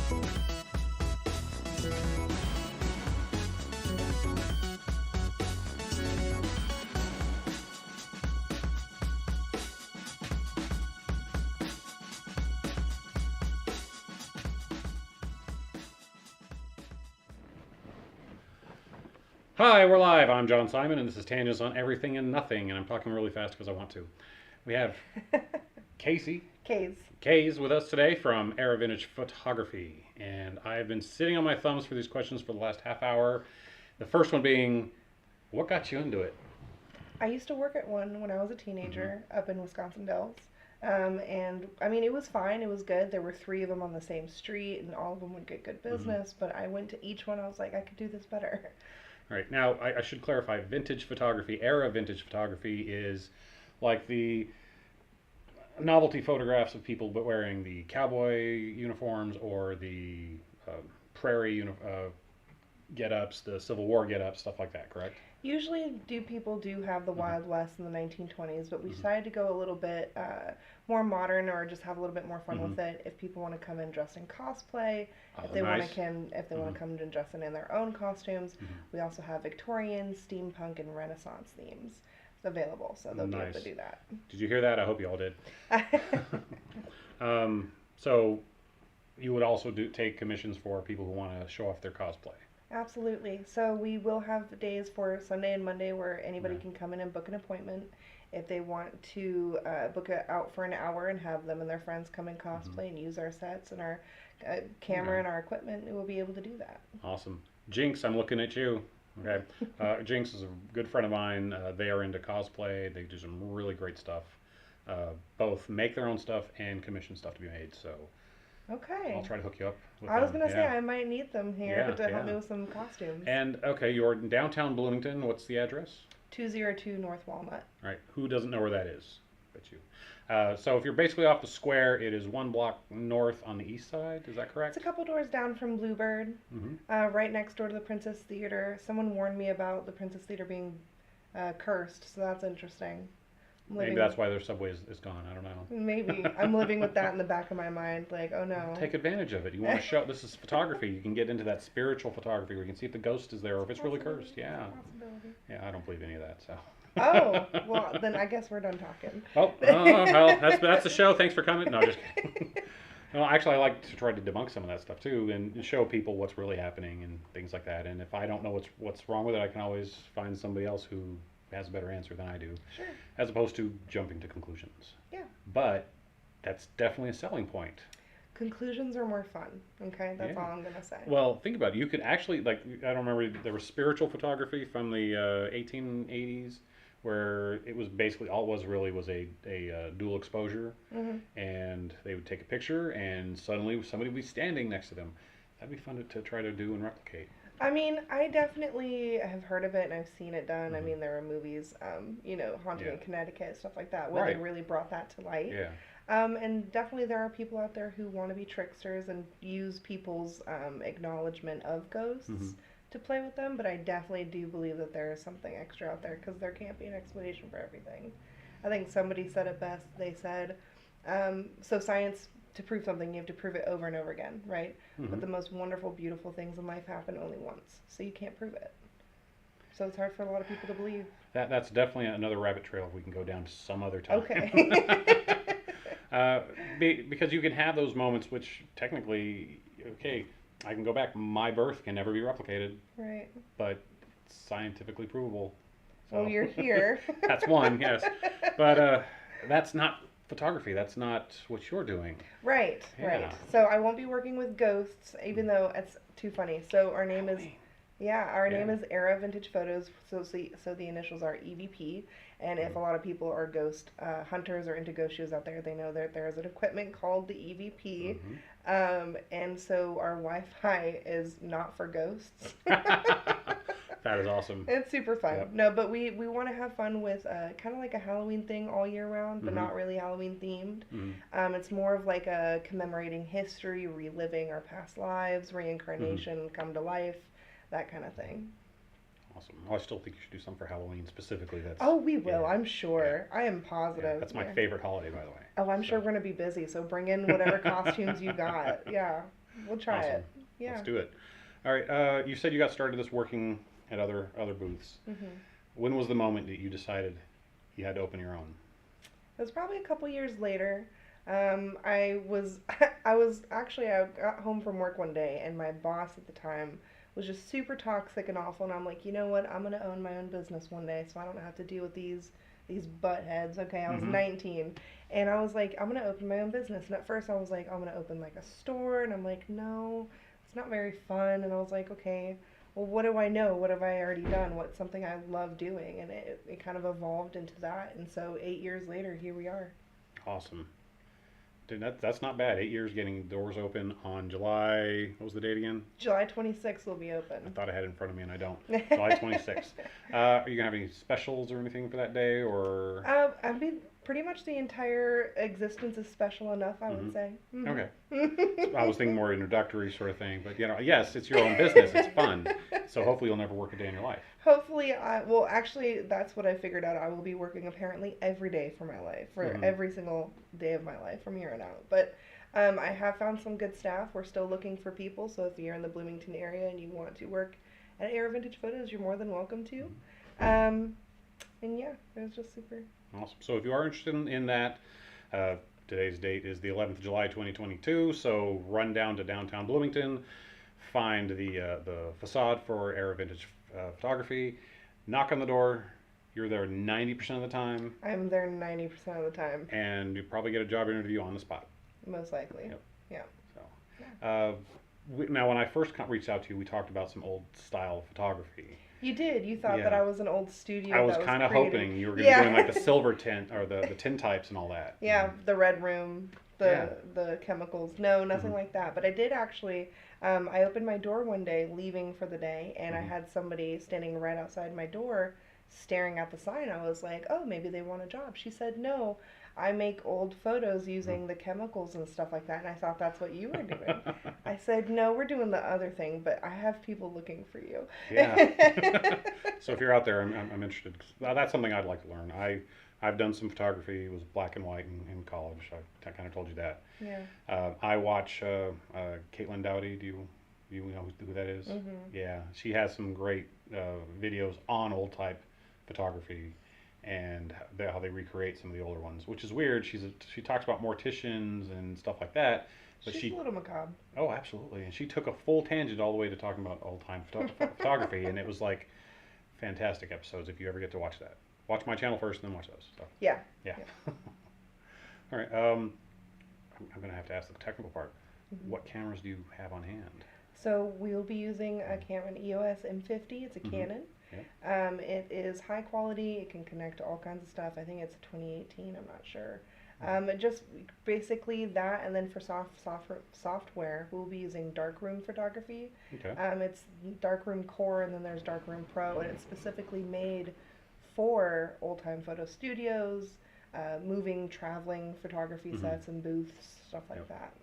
Hi, we're live. I'm John Simon, and this is Tangents on Everything and Nothing, and I'm talking really fast because I want to. We have Cays with us today from Era Vintage Photography, and I've been sitting on my thumbs for these questions for the last half hour. The first one being, what got you into it? I used to work at one when I was a teenager up in Wisconsin Dells. And I mean, it was fine. It was good. There were three of them on the same street, and all of them would get good business. But I went to each one. I was like, I could do this better. All right, now I should clarify, vintage photography, era vintage photography is like the novelty photographs of people wearing the cowboy uniforms or the prairie get-ups, the Civil War get-ups, stuff like that, correct? Usually, people do have the Wild West in the 1920s, but we decided to go a little bit more modern, or just have a little bit more fun with it. If people want to come in dressed in cosplay, if they nice. want to come in dressed in their own costumes, we also have Victorian, steampunk, and Renaissance themes available, so they'll be able to do that. Did you hear that? I hope you all did. So you would also take commissions for people who want to show off their cosplay. Absolutely. So we will have days for Sunday and Monday where anybody can come in and book an appointment. If they want to book it out for an hour and have them and their friends come and cosplay and use our sets and our camera and our equipment, we will be able to do that. Awesome. Jinx, I'm looking at you. Okay. Jinx is a good friend of mine. They are into cosplay. They do some really great stuff. Both make their own stuff and commission stuff to be made. So okay. I'll try to hook you up with I was them. going to say, I might need them here to help me with some costumes. And, okay, you're in downtown Bloomington. What's the address? 202 North Walnut. All right. Who doesn't know where that is? Bet you. So if you're basically off the square, it is one block north on the east side. Is that correct? It's a couple doors down from Bluebird, right next door to the Princess Theater. Someone warned me about the Princess Theater being cursed, so that's interesting. Maybe that's why their subway is gone. I don't know. Maybe. I'm living with that in the back of my mind. Like, oh no. Take advantage of it. You want to show, this is photography. You can get into that spiritual photography where you can see if the ghost is there or if it's really cursed. Yeah. Yeah, I don't believe any of that, so. Oh, well, then I guess we're done talking. Well, that's the show. Thanks for coming. No, just kidding. No, actually, I like to try to debunk some of that stuff too and show people what's really happening and things like that. And if I don't know what's wrong with it, I can always find somebody else who has a better answer than I do. Sure. As opposed to jumping to conclusions. Yeah. But that's definitely a selling point. Conclusions are more fun. Okay, that's all I'm gonna say. Well, think about it. You could actually, like, I don't remember, there was spiritual photography from the 1880s where it was basically all it was really was a dual exposure, and they would take a picture and suddenly somebody would be standing next to them. That'd be fun to try to do and replicate. I mean, I definitely have heard of it and I've seen it done. I mean, there are movies, Haunting in Connecticut, stuff like that, where they really brought that to light. Yeah. And definitely there are people out there who want to be tricksters and use people's acknowledgement of ghosts to play with them, but I definitely do believe that there is something extra out there because there can't be an explanation for everything. I think somebody said it best. They said, so science, to prove something, you have to prove it over and over again, right? But the most wonderful, beautiful things in life happen only once, so you can't prove it. So it's hard for a lot of people to believe. That's definitely another rabbit trail we can go down some other time. Okay. Because you can have those moments which technically, okay, I can go back. My birth can never be replicated. Right. But it's scientifically provable. So. Well, you're here. That's one, yes. But that's not photography. That's not what you're doing. Right, right. So I won't be working with ghosts, even though it's too funny. So our name is... Yeah, our name is Era Vintage Photos, so the initials are EVP, and if a lot of people are ghost hunters or into ghost shows out there, they know that there's an equipment called the EVP, and so our Wi-Fi is not for ghosts. That is awesome. It's super fun. Yep. No, but we want to have fun with kind of like a Halloween thing all year round, but not really Halloween themed. It's more of like a commemorating history, reliving our past lives, reincarnation, come to life. That kind of thing. Awesome. Well, I still think you should do something for Halloween specifically. We will. Yeah. I'm sure. Yeah. I am positive. Yeah, that's my favorite holiday, by the way. Oh, I'm sure we're going to be busy, so bring in whatever costumes you got. Yeah. We'll try Awesome. it. Yeah. Let's do it. All right. You said you got started this working at other booths. hmm When was the moment that you decided you had to open your own? It was probably a couple years later. I was I got home from work one day and my boss at the time was just super toxic and awful and I'm like, you know what? I'm gonna own my own business one day so I don't have to deal with these butt heads. Okay, I was Mm-hmm. 19 and I was like, I'm gonna open my own business. And at first I was like, I'm gonna open like a store and I'm like, no, it's not very fun. And I was like, okay, well, what do I know? What have I already done? What's something I love doing? And it kind of evolved into that. And so 8 years later, here we are. Awesome. Dude, that's not bad. 8 years getting doors open on July. What was the date again? July 26th will be I open. thought I had it in front of me and I don't. July 26th. Are you gonna have any specials or anything for that day, or? I mean, pretty much the entire existence is special enough, I Mm-hmm. would say. Okay. Mhm. I was thinking more introductory sort of thing, but yes, it's your own business. It's fun. So hopefully you'll never work a day in your life. Hopefully, well, actually, that's what I figured out. I will be working apparently every day for my life, for Mm-hmm. every single day of my life from here on out. But I have found some good staff. We're still looking for people, so if you're in the Bloomington area and you want to work at Era Vintage Photos, you're more than welcome to. Um, and yeah, it was just super. Awesome. So if you are interested in that, uh, today's date is the 11th of July 2022. So run down to downtown Bloomington, find the facade for Era Vintage Photography, knock on the door. You're there 90% of the time, I'm there 90% of the time, and you probably get a job interview on the spot. most likely. Yep. Yeah. So, now when I first reached out to you, we talked about some old style photography. You did. You thought that Yeah. I was an old studio I was that was kind of created. hoping you were going to be doing like the silver tint or the tin types and all that. Yeah, the red room, Yeah. the chemicals. No, nothing Mhm. like that. But I did actually. I opened my door one day, leaving for the day, and I Mhm. had somebody standing right outside my door, staring at the sign. I was like, "Oh, maybe they want a job." She said, "No, I make old photos using the chemicals and stuff like that." And I thought that's what you were doing. I said, "No, we're doing the other thing, but I have people looking for you." Yeah. So if you're out there, I'm interested. That's something I'd like to learn. I've done some photography. It was black and white in college. I kind of told you that. Yeah. I watch Caitlin Dowdy. Do you know who that is? Mhm. Yeah, she has some great videos on old type photography and how they recreate some of the older ones, which is weird. She talks about morticians and stuff like that, but She's a little macabre. oh, absolutely, and she took a full tangent all the way to talking about old time photography, and it was like fantastic episodes. If you ever get to watch that, watch my channel first, and then watch those. So, Yeah. yeah. Yeah. All right. I'm gonna have to ask the technical part. Mhm. What cameras do you have on hand? So we'll be using a Canon EOS M50. It's a Mhm. Canon. Yeah. It is high quality. It can connect to all kinds of stuff. I think it's a 2018. I'm not sure. Just basically that, and then for software, we'll be using darkroom photography. Okay. It's Darkroom Core, and then there's Darkroom Pro, and it's specifically made for old time photo studios, moving, traveling photography Mhm. sets and booths, stuff like Yep. that.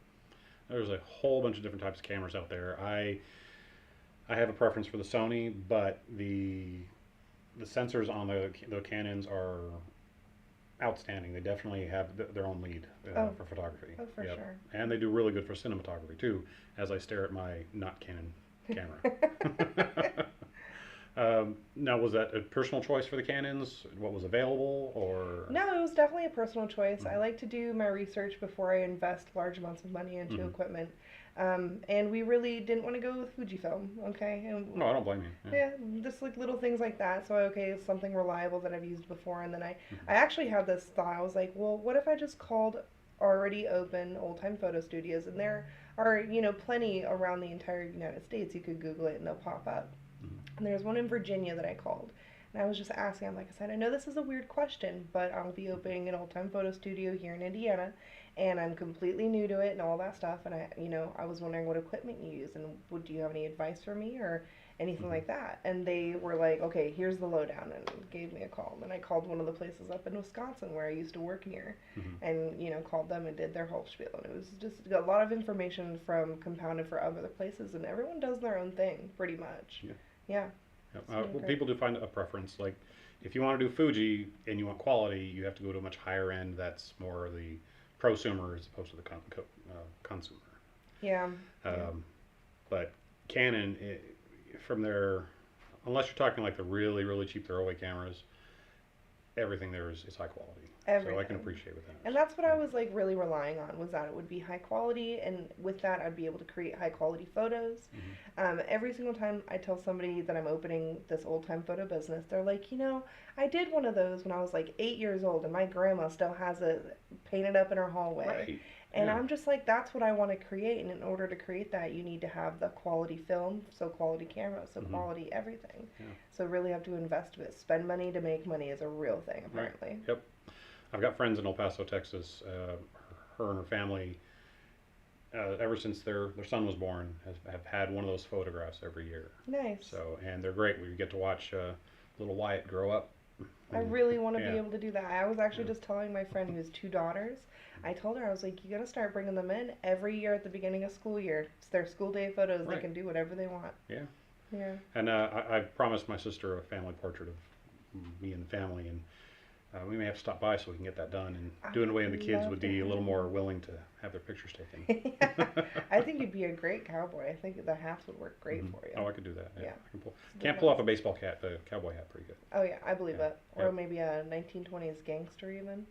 There's a whole bunch of different types of cameras out there. I have a preference for the Sony, but the sensors on the Canons are outstanding. They definitely have their own lead Oh. for photography. Oh, for Yep. sure. And they do really good for cinematography too, as I stare at my not Canon camera. Now, was that a personal choice for the Canons? What was available, or? No, it was definitely a personal choice. I Mhm. like to do my research before I invest large amounts of money into Mhm. equipment. And we really didn't want to go with Fujifilm, okay? And No, I don't blame you. yeah, just like little things like that. So okay, it's something reliable that I've used before. And then Mhm. I actually had this thought. I was like, well, what if I just called already open old time photo studios? And there are, plenty around the entire United States. You could Google it and they'll pop up. Mhm. And there's one in Virginia that I called. And I was just asking, I'm like, I said, I know this is a weird question, but I'll be opening an old time photo studio here in Indiana, and I'm completely new to it and all that stuff. And I was wondering what equipment you use, and do you have any advice for me or anything Mhm. like that? And they were like, okay, here's the lowdown, and gave me a call. And I called one of the places up in Wisconsin where I used to work near, Mhm. and called them and did their whole spiel. And it was just a lot of information from compounded for other places, and everyone does their own thing pretty much. Yeah. Yeah. Yep. It's really Well, great. people do find a preference. Like, if you want to do Fuji and you want quality, you have to go to a much higher end. That's more the prosumer as opposed to the consumer. Yeah. Yeah. But Canon, from their, unless you're talking like the really, really cheap throwaway cameras, everything there is high quality. So I can Everything. appreciate with that. And that's what I was like really relying on, was that it would be high quality, and with that I'd be able to create high quality photos. Every single time I tell somebody that I'm opening this old time photo business, they're like, I did one of those when I was like 8 years old, and my grandma still has it painted up in her hallway. Right. And Yeah. I'm just like, that's what I want to create. And in order to create that, you need to have the quality film, so quality camera, so quality everything. Yeah. So really have to invest with. Spend money to make money is a real thing, apparently. Right. Yep. I've got friends in El Paso, Texas. Her and her family, ever since their son was born, have had one of those photographs every year. Nice. So, and they're great. We get to watch little Wyatt grow up. I really want to Yeah. be able to do that. I was actually just telling my friend who has 2 daughters. I told her, I was like, you gotta start bringing them in every year at the beginning of school year. It's their school day photos. Right. They can do whatever they want. Yeah. Yeah. And I've promised my sister a family portrait of me and the family, and we may have to stop by so we can get that done. And doing it away, and the kids would be a little more willing to have their pictures taken. Yeah. I think you'd be a great cowboy. I think the hats would work great for you. Oh, I could do that. Yeah. Yeah. I can't pull off a baseball cap, the cowboy hat pretty good. Oh yeah, I believe Yeah. it. Or Yep. maybe a 1920s gangster even.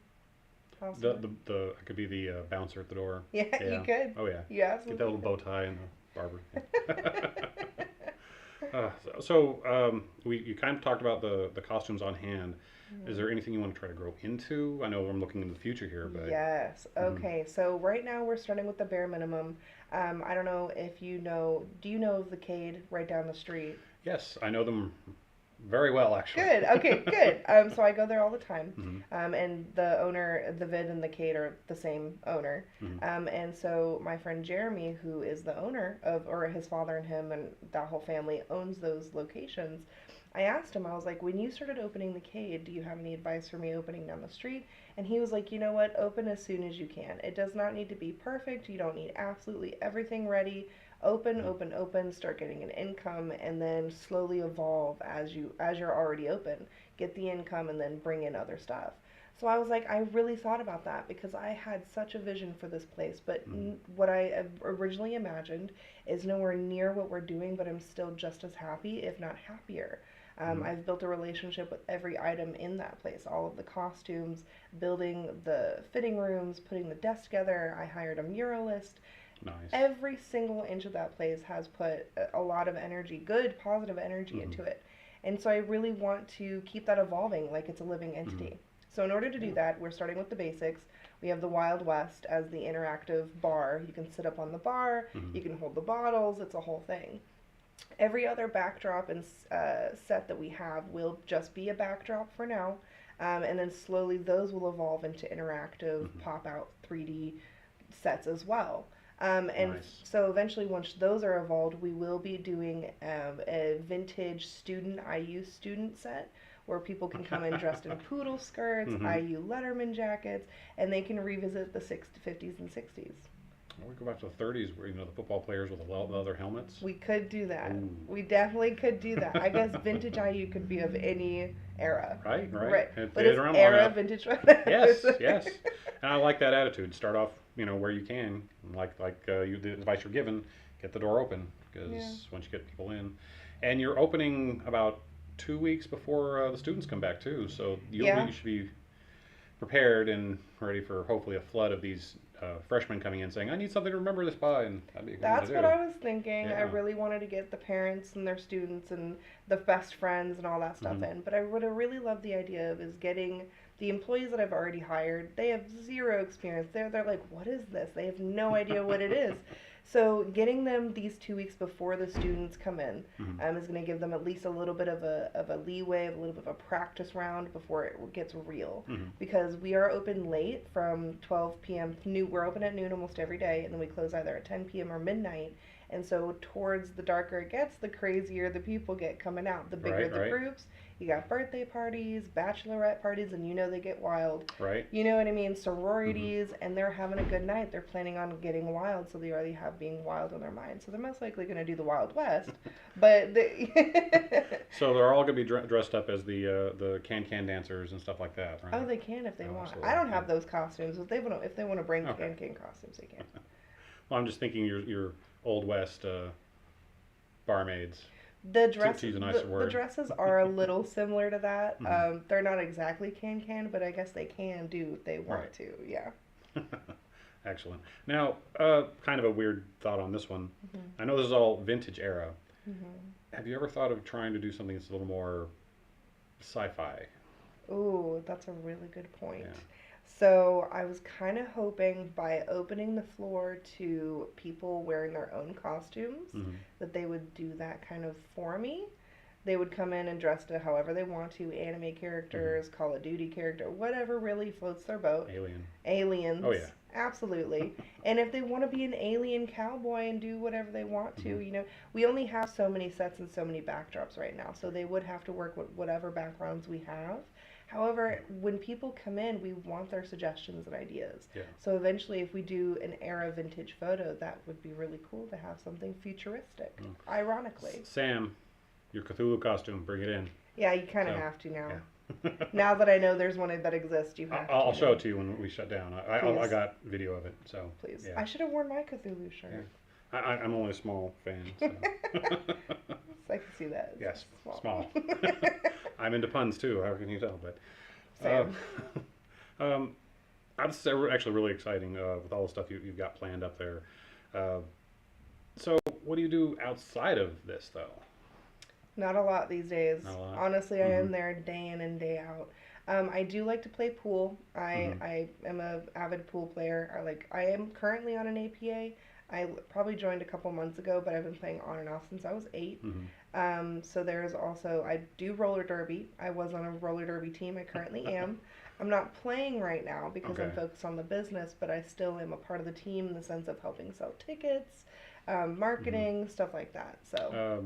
The, Possibly. I could be the bouncer at the door. Yeah, Yeah. you could. Oh yeah. You Get that little absolutely bow tie and the barber. You kind of talked about the costumes on hand. Is there anything you want to try to grow into? I know I'm looking into the future here, but Yes. Okay. So right now we're starting with the bare minimum. I don't know if you know. Do you know of the Cade right down the street? yes, I know them very well actually. Good. Okay. Good. So I go there all the time. Mhm. And the owner, the Vid and the Cade are the same owner. And so my friend Jeremy, who is the owner of, or his father and him and that whole family owns those locations. I asked him, I was like, when you started opening the Cade, do you have any advice for me opening down the street? And he was like, you know what, open as soon as you can. It does not need to be perfect. You don't need absolutely everything ready. Open, start getting an income, and then slowly evolve as you're already open. Get the income and then bring in other stuff. So I was like, I really thought about that because I had such a vision for this place, but what I originally imagined is nowhere near what we're doing, but I'm still just as happy, if not happier. I've built a relationship with every item in that place, all of the costumes, building the fitting rooms, putting the desk together. I hired a muralist. Nice. Every single inch of that place has put a lot of energy, good, positive energy into it. And so I really want to keep that evolving like it's a living entity. So in order to do that, we're starting with the basics. We have the Wild West as the interactive bar. You can sit up on the bar, you can hold the bottles, it's a whole thing. Every other backdrop and set that we have will just be a backdrop for now, and then slowly those will evolve into interactive pop-out 3D sets as well. And Nice. so eventually, once those are evolved, we will be doing a vintage IU student set where people can come in dressed in poodle skirts, IU Letterman jackets, and they can revisit the 50s and 60s. We go back to the 30s where, the football players with the leather helmets. We could do that. Ooh. We definitely could do that. I guess vintage IU could be of any era. Right. It But stayed it's around long era enough. vintage. Yes. And I like that attitude. Start off, where you can, like the advice you're given, get the door open, because once you get people in, and you're opening about 2 weeks before the students come back too, so you should be prepared and ready for hopefully a flood of these freshmen coming in saying, I need something to remember this by, and that'd be a good thing to That's do. what I was thinking. Yeah. I really wanted to get the parents and their students and the best friends and all that stuff in. But I would have really loved the idea of is getting the employees that I've already hired. They have zero experience. They're like, what is this? They have no idea what it is. So getting them these 2 weeks before the students come in is going to give them at least a little bit of a leeway, a little bit of a practice round before it gets real. Because we are open late from 12 p.m. We're open at noon almost every day, and then we close either at 10 p.m. or midnight. And so towards the darker it gets, the crazier the people get coming out. The bigger the groups. You got birthday parties, bachelorette parties, and they get wild. Right. You know what I mean? Sororities, and they're having a good night. They're planning on getting wild, so they already have being wild on their mind. So they're most likely going to do the Wild West. But So they're all going to be dressed up as the can dancers and stuff like that, right? oh, they can if they want. Absolutely. I don't have those costumes. If they want to bring Okay. can costumes, they can. Well, I'm just thinking your old west barmaids. The To use a nicer the word. dresses are a little similar to that. Mhm. They're not exactly can, but I guess they can do if they want Right. to. Yeah. Excellent. Now, kind of a weird thought on this one. Hmm. I know this is all vintage era. Hmm. Have you ever thought of trying to do something that's a little more sci-fi? Ooh, that's a really good point. Yeah. So I was kind of hoping by opening the floor to people wearing their own costumes Hmm. that they would do that kind of for me. They would come in and dress to however they want to, anime Hmm. characters, Call of Duty character, whatever really floats their boat. Alien. Aliens, Oh yeah. absolutely. And if they want to be an alien cowboy and do whatever they want to, Hmm. we only have so many sets and so many backdrops right now, so they would have to work with whatever backgrounds we have. However, when people come in, we want their suggestions and ideas. Yeah. So eventually, if we do an era vintage photo, that would be really cool to have something futuristic, Mm. ironically. Sam, your Cthulhu costume, bring it in. Yeah, you kind of So, have to now. yeah. Now that I know there's one that exists, you have I'll to. show it to you when we shut down. I Please. got video of it, so Please. yeah. I should have worn my Cthulhu shirt. I'm only a small fan. So. So I can see that. It's Yes, small. I'm into puns too. How can you tell? But Same. that's actually really exciting with all the stuff you've got planned up there. Uh, so, what do you do outside of this, though? Not a lot these days. Not a lot? Honestly, I am Mhm. there day in and day out. I do like to play pool. Mhm. I am a avid pool player. I am currently on an APA. I probably joined a couple months ago, but I've been playing on and off since I was 8. Mhm. So there's also I do roller derby. I was on a roller derby team. I currently am. I'm not playing right now because I'm Okay. focused on the business, but I still am a part of the team in the sense of helping sell tickets, marketing, stuff like that. So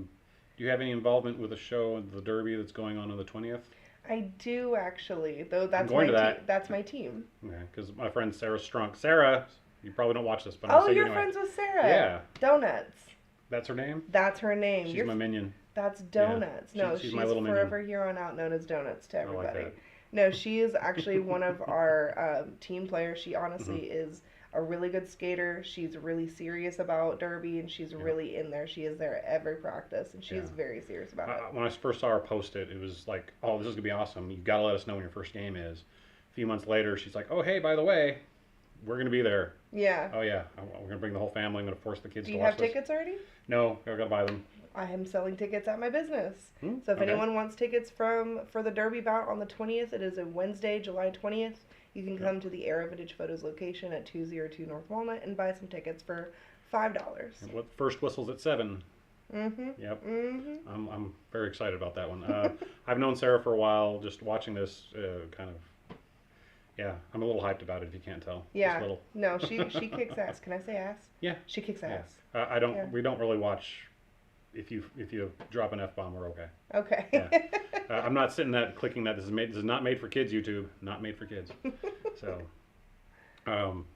Do you have any involvement with the show, the Derby that's going on the 20th? I do actually, though. I'm That's going my to that. that's my team. Okay, because my friend Sarah Strunk. Sarah, you probably don't watch this, but I'm Oh, saying you're anyway. friends with Sarah. Yeah. Donuts. That's her name? That's her name. She's You're my minion. That's Yeah. Donuts. No, She's she's my little minion. forever here on out known as Donuts to I like everybody. that. No, she is actually one of our team players. She honestly Mm-hmm. is a really good skater. She's really serious about derby, and she's really in there. She is there at every practice, and she's Yeah. very serious about it. When I first saw her post it, it was like, oh, this is going to be awesome. You've got to let us know when your first game is. A few months later, she's like, oh, hey, by the way, we're going to be there. Yeah. Oh, yeah. We're going to bring the whole family. I'm going to force the kids Do to you watch have this. tickets already? No, I've got to buy them. I am selling tickets at my business. Hmm, So if okay. anyone wants tickets for the Derby bout on the 20th, it is a Wednesday, July 20th. You can come to the Era Vintage Photos location at 202 North Walnut and buy some tickets for $5. And what first whistle's at 7. Mhm. Yep. Mhm. I'm very excited about that one. I've known Sarah for a while. Just watching this, kind of, yeah, I'm a little hyped about it. If you can't tell, just Yeah. a little. No, she kicks ass. Can I say ass? Yeah. She kicks Yeah. ass. I don't. Yeah. We don't really watch. If you drop an F bomb, we're okay. Okay. Yeah. I'm not sitting that clicking that this is not made for kids. YouTube, not made for kids. So,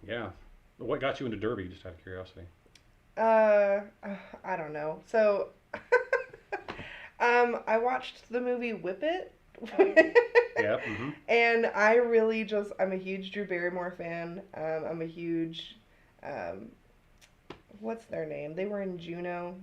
yeah. What got you into Derby? Just out of curiosity. I don't know. So, I watched the movie Whip It. Yeah. Mm-hmm. And I really I'm a huge Drew Barrymore fan. I'm a huge, what's their name? They were in Juno.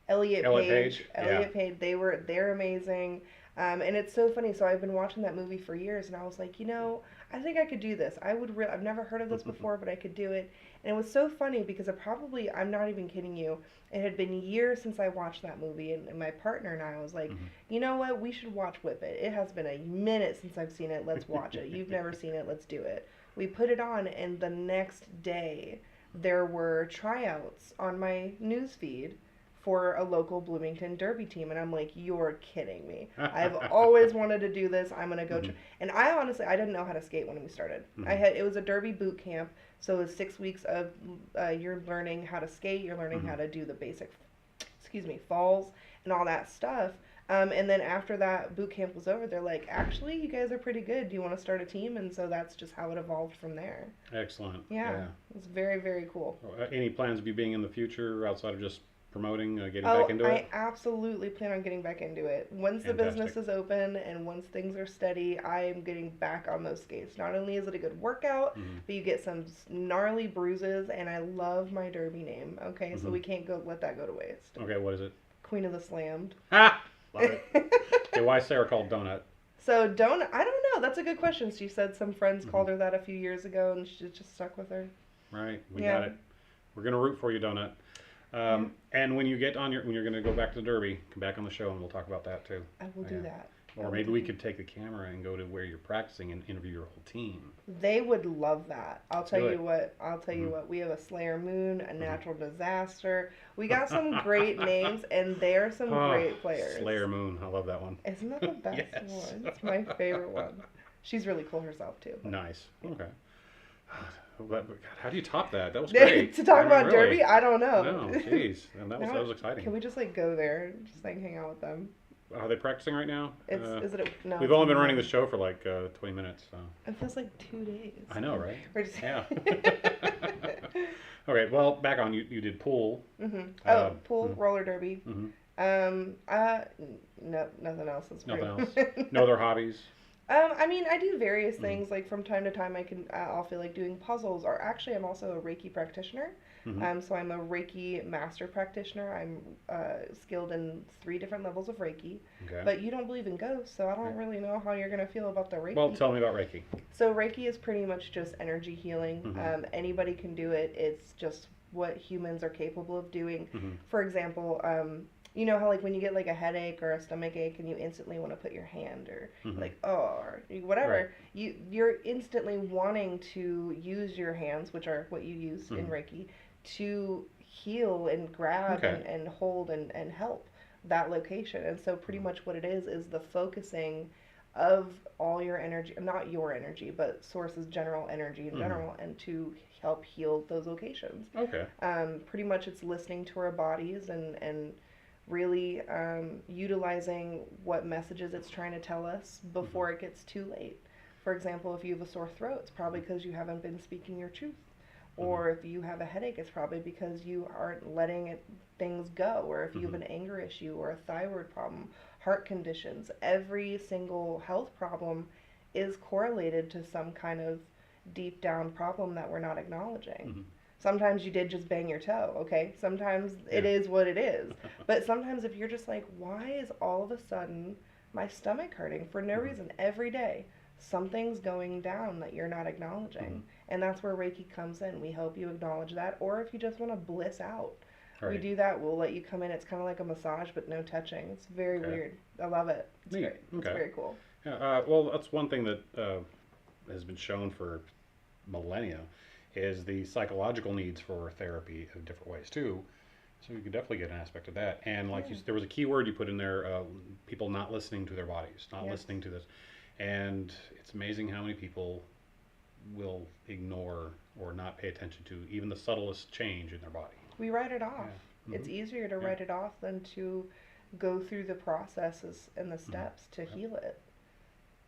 Elliot Page. Elliot Page. They're amazing. And it's so funny. So I've been watching that movie for years, and I was like, I think I could do this. I've never heard of this before, but I could do it. And it was so funny because I'm not even kidding you. It had been years since I watched that movie, and my partner and I was like, you know what? We should watch Whip It. It has been a minute since I've seen it. Let's watch it. You've never seen it. Let's do it. We put it on, and the next day there were tryouts on my news feed for a local Bloomington Derby team, and I'm like, you're kidding me. I've always wanted to do this. I'm gonna go. And I honestly, I didn't know how to skate when we started. It was a Derby boot camp, so it was 6 weeks of you're learning how to skate, you're learning how to do the basic, falls and all that stuff. And then after that boot camp was over, they're like, actually, you guys are pretty good. Do you want to start a team? And so that's just how it evolved from there. Excellent. Yeah. It was very, very cool. Any plans of you being in the future outside of just promoting getting Oh, back into I it? absolutely plan on getting back into it. Once the Fantastic. business is open and once things are steady, I am getting back on those skates. Not only is it a good workout, Mm-hmm. but you get some gnarly bruises, and I love my derby name. Okay, so Mm-hmm. we can't go let that go to waste. Okay, what is it? Queen of the Slammed. Ah, love it. Okay, why is Sarah called Donut? So don't I don't know. That's a good question. She said some friends Mm-hmm. called her that a few years ago, and she just stuck with her. Right, we got Yeah, it. We're gonna root for you, Donut. yeah. And when you get on your when you're gonna go back to the Derby, come back on the show and we'll talk about that too. I will do Yeah. that. I Or will maybe do we that. could take the camera and go to where you're practicing and interview your whole team. They would love that. Let's do it. I'll tell you Mm-hmm. what. We have a Slayer Moon, a Mm-hmm. Natural Disaster. We got some great names, and they're some Oh, great players. Slayer Moon, I love that one. Isn't that the best Yes. one? It's my favorite one. She's really cool herself too. But. Nice. Okay. God, how do you top that? That was great. To talk I mean, about really. Derby, I don't know. No, jeez, and that was exciting. Can we just like go there, and just like hang out with them? Are they practicing right now? It's is it a, no? We've it's only been not. running the show for like 20 minutes. So. It feels like 2 days. I know, right? We're just Yeah. Okay, well, back on you did pool. pool, mhm. roller derby. Mm-hmm. No, nothing else. That's Nothing else. pretty- No other hobbies. I mean, I do various Mhm. things. Like from time to time, I'll feel like doing puzzles. Or actually, I'm also a Reiki practitioner. Mm-hmm. So I'm a Reiki master practitioner. I'm skilled in 3 different levels of Reiki. Okay. But you don't believe in ghosts, so I don't really know how you're gonna feel about the Reiki. Well, tell me about Reiki. So Reiki is pretty much just energy healing. Mhm. Anybody can do it. It's just what humans are capable of doing. Mm-hmm. For example, you know how like when you get like a headache or a stomach ache and you instantly want to put your hand or Mhm. like or whatever, Right. you're instantly wanting to use your hands, which are what you use in Mhm. Reiki, to heal and grab Okay. and hold and help that location. And so pretty much what it is the focusing of all your energy, not your energy, but source's general energy in Mhm. general, and to help heal those locations. Okay. Pretty much it's listening to our bodies and really utilizing what messages it's trying to tell us before it gets too late. For example, if you have a sore throat, it's probably because you haven't been speaking your truth. Or if you have a headache, it's probably because you aren't letting things go. Or if you have an anger issue or a thyroid problem, heart conditions, every single health problem is correlated to some kind of deep down problem that we're not acknowledging. Mm-hmm. Sometimes you did just bang your toe, okay? Sometimes it is what it is. But sometimes if you're just like, why is all of a sudden my stomach hurting for no reason every day? Something's going down that you're not acknowledging. Mm-hmm. And that's where Reiki comes in. We help you acknowledge that. Or if you just want to bliss out, we Right. do that. We'll let you come in. It's kind of like a massage, but no touching. It's very Okay. weird. I love it. It's Neat. great. It's Okay. very cool. Yeah, well, that's one thing that has been shown for millennia is the psychological needs for therapy in different ways too. So you can definitely get an aspect of that. And like there was a key word you put in there: people not listening to their bodies, not listening to this. And it's amazing how many people will ignore or not pay attention to even the subtlest change in their body. We write it off. Yeah. It's easier to write it off than to go through the processes and the steps to heal it.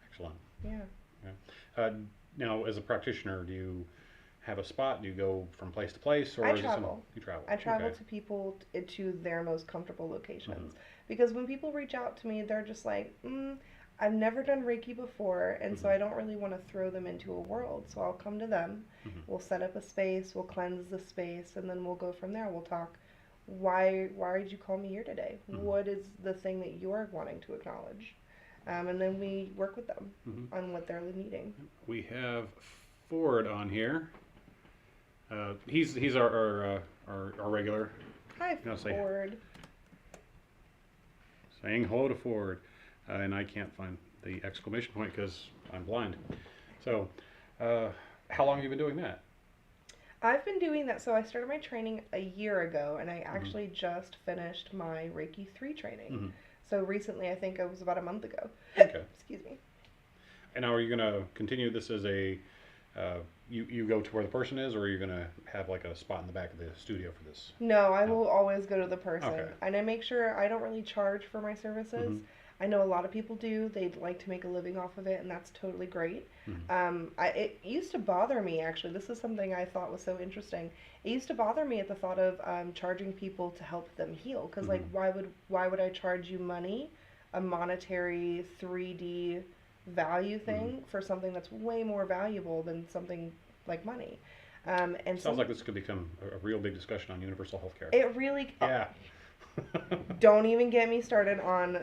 Excellent. Yeah. Now, as a practitioner, do you have a spot? Do you go from place to place, or I is travel. You travel. I travel Okay. to people to their most comfortable locations. Because when people reach out to me, they're just like, I've never done Reiki before, and so I don't really want to throw them into a world. So I'll come to them, we'll set up a space, we'll cleanse the space, and then we'll go from there. We'll talk, why did you call me here today? What is the thing that you're wanting to acknowledge? And then we work with them on what they're needing. We have Ford on here. He's our regular. Hi, I'll say- Ford. Saying hello to Ford, and I can't find the exclamation point because I'm blind. So, how long have you been doing that? I've been doing that. So I started my training a year ago, and I actually just finished my Reiki 3 training. So recently, I think it was about a month ago. Okay. Excuse me. And now, are you going to continue this as a you go to where the person is, or are you going to have like a spot in the back of the studio for this? No, I will always go to the person. Okay. And I make sure I don't really charge for my services. I know a lot of people do. They'd like to make a living off of it, and that's totally great. Mm-hmm. It used to bother me, actually. This is something I thought was so interesting. It used to bother me at the thought of charging people to help them heal. Because, like, Mm-hmm. why would I charge you money, a monetary 3D value Mm-hmm. thing, for something that's way more valuable than something like money? And Sounds some like this could become a real big discussion on universal health care. it really Yeah. don't even get me started on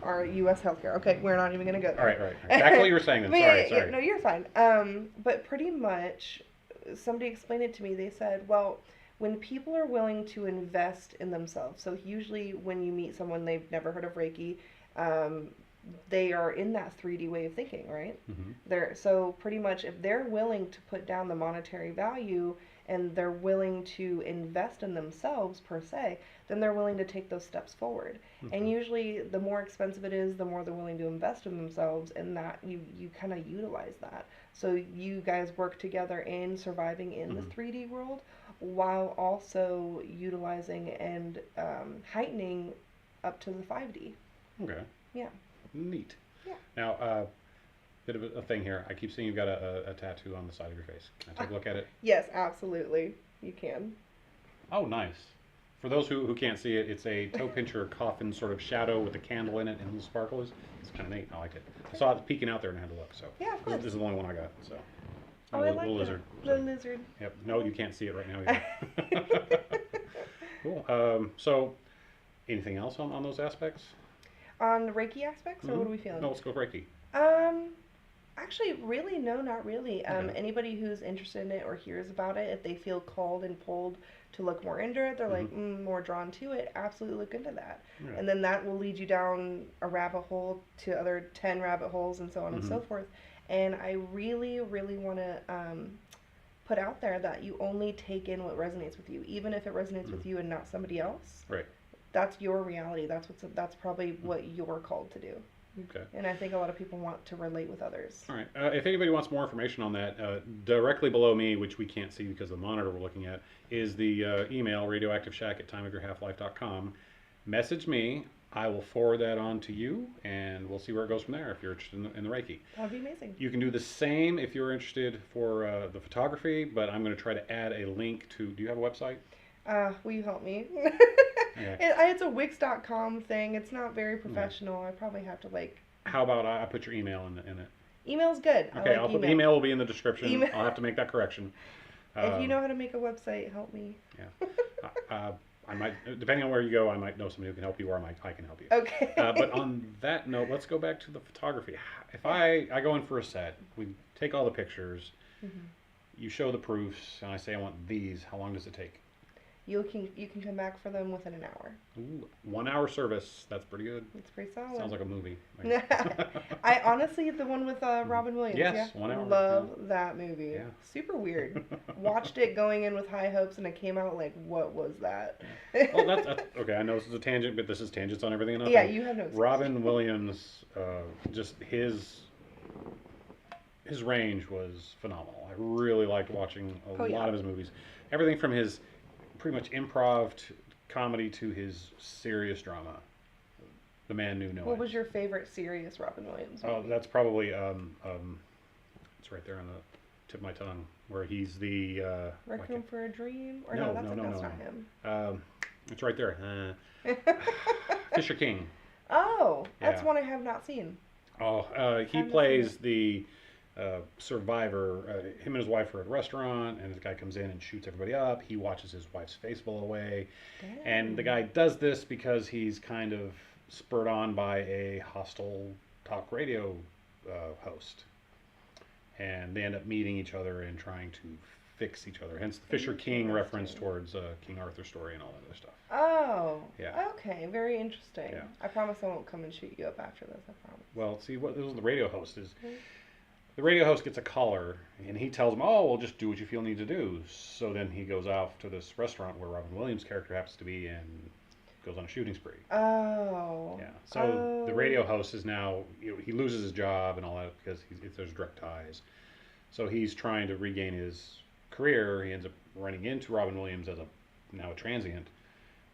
our U.S. healthcare. Okay, we're not even gonna go All there. right, all right, all right. Back to what you were saying then. But Sorry, yeah, sorry. no, you're fine. But pretty much, somebody explained it to me. They said, well, when people are willing to invest in themselves, so usually when you meet someone they've never heard of Reiki, um, they are in that 3D way of thinking, right? Mm-hmm. So pretty much if they're willing to put down the monetary value and they're willing to invest in themselves per se, then they're willing to take those steps forward. Okay. And usually the more expensive it is, the more they're willing to invest in themselves, and that you kind of utilize that. So you guys work together in surviving in the Mm-hmm. 3D world while also utilizing and heightening up to the 5D. Okay. Yeah. Neat. Yeah. Now, bit of a thing here. I keep seeing you've got a tattoo on the side of your face. Can I take a look at it? Yes, absolutely. You can. Oh, nice. For those who can't see it, it's a toe pincher coffin sort of shadow with a candle in it and little sparkles. It's kind of neat. I like it. I saw it peeking out there and I had to look. So Yeah, of course. this is the only one I got. So Oh, I like little that. lizard. The So, lizard. yep. No, you can't see it right now either. Cool. So anything else on those aspects? On the Reiki aspects, or Mhm. what are we feeling? No, let's go Reiki. Um, Actually, really, no, not really. Okay. Anybody who's interested in it or hears about it, if they feel called and pulled to look more into it, they're like more drawn to it, absolutely look into that. Yeah. And then that will lead you down a rabbit hole to other 10 rabbit holes and so on and so forth. And I really, really want to put out there that you only take in what resonates with you, even if it resonates with you and not somebody else. Right. That's your reality. That's probably what you're called to do. Okay. And I think a lot of people want to relate with others. All right. If anybody wants more information on that, directly below me, which we can't see because of the monitor we're looking at, is the email radioactiveshack@timeofyourhalflife.com. Message me. I will forward that on to you, and we'll see where it goes from there if you're interested in the Reiki. That'd be amazing. You can do the same if you're interested for the photography, but I'm going to try to add a link to. Do you have a website? Will you help me? Yeah. It's a Wix.com thing. It's not very professional. I probably have to How about I put your email in it? Email's good. Okay, I I'll like put the email will be in the description. Email. I'll have to make that correction. If you know how to make a website, help me. Yeah. I might, depending on where you go, I might know somebody who can help you, or I can help you. Okay. But on that note, let's go back to the photography. If I go in for a set, we take all the pictures, you show the proofs, and I say I want these. How long does it take? You can come back for them within an hour. Ooh, 1 hour service. That's pretty good. It's pretty solid. Sounds like a movie. I honestly, the one with Robin Williams. Yes, yeah, 1 hour. Love that movie. Yeah. Super weird. Watched it going in with high hopes, and it came out like, what was that? Well, that's okay. I know this is a tangent, but this is tangents on everything and nothing. Yeah, you have no excuse. Robin Williams, just his range was phenomenal. I really liked watching a lot of his movies. Everything from his pretty much improv comedy to his serious drama. The man knew no end. What was your favorite serious Robin Williams movie? Oh, that's probably it's right there on the tip of my tongue, where he's the Requiem for a Dream? Or No, that's no, not him. it's right there. Fisher King. Oh, that's Yeah. one I have not seen. Oh, he plays the survivor. Him and his wife are at a restaurant, and this guy comes in and shoots everybody up. He watches his wife's face blow away. Damn. And the guy does this because he's kind of spurred on by a hostile talk radio host. And they end up meeting each other and trying to fix each other. Hence the Fisher King reference towards King Arthur's story and all that other stuff. Oh. Yeah. Okay, very interesting. Yeah. I promise I won't come and shoot you up after this, I promise. Well, see, what this is the radio host is. The radio host gets a caller, and he tells him, "Oh, well, just do what you feel need to do." So then he goes off to this restaurant where Robin Williams' character happens to be, and goes on a shooting spree. Oh. Yeah. So the radio host is now he loses his job and all that because there's direct ties. So he's trying to regain his career. He ends up running into Robin Williams as now a transient,